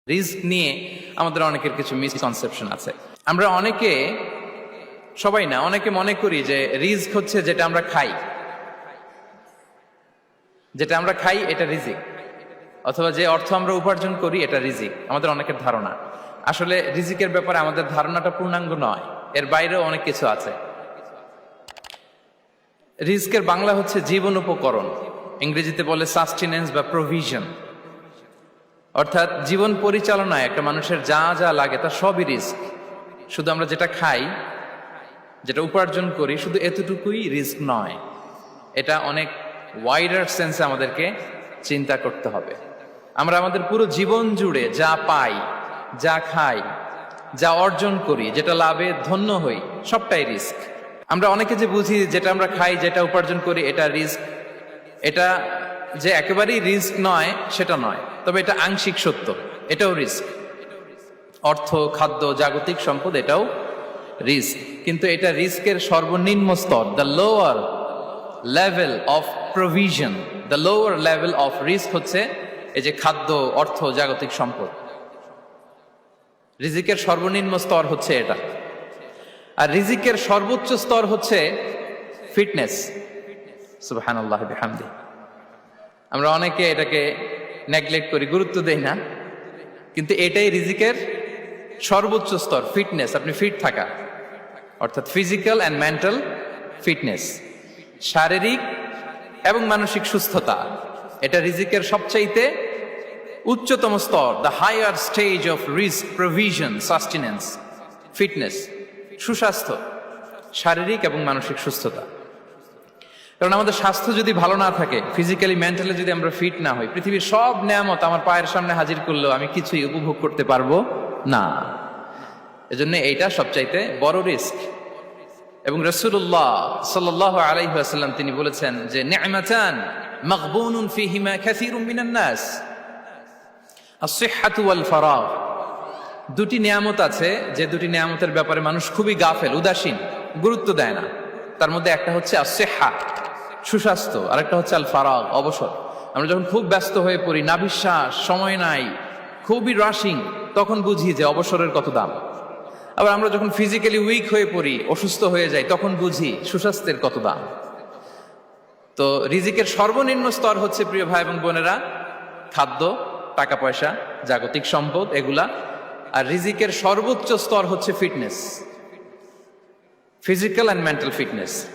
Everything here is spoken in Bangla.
রিস্ক নিয়ে আমাদের অনেকের কিছু মিসকনসেপশন আছে। আমরা অনেকে, সবাই না, অনেকে মনে করি যে রিস্ক হচ্ছে যেটা আমরা খাই, এটা রিজিক, অথবা যে অর্থ আমরা উপার্জন করি এটা রিজিক। আমাদের অনেকের ধারণা। আসলে রিজিকের ব্যাপারে আমাদের ধারণাটা পূর্ণাঙ্গ নয়, এর বাইরেও অনেক কিছু আছে। রিস্কের বাংলা হচ্ছে জীবন উপকরণ, ইংরেজিতে বলে সাস্টেনেন্স বা প্রভিশন। অর্থাৎ জীবন পরিচালনায় একটা মানুষের যা যা লাগে তার সবই রিস্ক। শুধু আমরা যেটা খাই, যেটা উপার্জন করি, শুধু এতটুকুই রিস্ক নয়। এটা অনেক ওয়াইডার সেন্সে আমাদেরকে চিন্তা করতে হবে। আমরা আমাদের পুরো জীবন জুড়ে যা পাই, যা খাই, যা অর্জন করি, যেটা লাভে ধন্য হই, সবটাই রিস্ক। আমরা অনেকে যে বুঝি যেটা আমরা খাই, যেটা উপার্জন করি এটা রিস্ক, এটা যে একেবারেই রিস্ক নয় সেটা নয়, তবে এটা আংশিক সত্য, এটাও রিস্ক। অর্থ, খাদ্য, জাগতিক সম্পদ, এটাও রিস্ক। কিন্তু এটা রিস্কের সর্বনিম্ন স্তর, the lower level of provision, the lower level of risk হচ্ছে এই যে খাদ্য, অর্থ, জাগতিক সম্পদ। রিজিকের সর্বনিম্ন স্তর হচ্ছে এটা। আর রিজিকের সর্বোচ্চ স্তর হচ্ছে ফিটনেস। সুবহানাল্লাহ বিহামদি। আমরা অনেকে এটাকে নেগলেক্ট করি, গুরুত্ব দেই না, কিন্তু এটাই রিজিকের সর্বোচ্চ স্তর, ফিটনেস। আপনি ফিট থাকা, অর্থাৎ ফিজিক্যাল অ্যান্ড মেন্টাল ফিটনেস, শারীরিক এবং মানসিক সুস্থতা, এটা রিজিকের সবচাইতে উচ্চতম স্তর, the higher stage of risk, provision, sustenance, fitness, সুস্বাস্থ্য, শারীরিক এবং মানসিক সুস্থতা। কারণ আমাদের স্বাস্থ্য যদি ভালো না থাকে, ফিজিক্যালি মেন্টালি যদি আমরা ফিট না হই, পৃথিবীর সব নেয়ামত আমার পায়ের সামনে হাজির করলেও আমি কিছুই উপভোগ করতে পারবো না। এজন্য এইটা সবচাইতে বড় রিস্ক। এবং রাসূলুল্লাহ সাল্লাল্লাহু আলাইহি ওয়াসাল্লাম তিনি বলেছেন যে নি'মাতান মাগবুনুন ফীহিমা কাসীরুম মিনান নাস, আস-সিহহাতু ওয়াল ফারাগ। দুটি নিয়ামত আছে যে দুটি নিয়ামতের ব্যাপারে মানুষ খুবই গাফেল, উদাসীন, গুরুত্ব দেয় না। তার মধ্যে একটা হচ্ছে আস-সিহহা, সুস্বাস্থ্য, আর একটা হচ্ছে আল ফারাগ, অবসর। আমরা যখন খুব ব্যস্ত হয়ে পড়ি, নাভিশ্বাস, সময় নাই, খুবই রাশিং, তখন বুঝি যে অবসরের কত দাম। আবার আমরা যখন ফিজিক্যালি উইক হয়ে পড়ি, অসুস্থ হয়ে যাই, তখন বুঝি সুস্বাস্থ্যের কত দাম। তো রিজিকের সর্বনিম্ন স্তর হচ্ছে, প্রিয় ভাই এবং বোনেরা, খাদ্য, টাকা পয়সা, জাগতিক সম্পদ, এগুলা। আর রিজিকের সর্বোচ্চ স্তর হচ্ছে fitness, physical and mental fitness.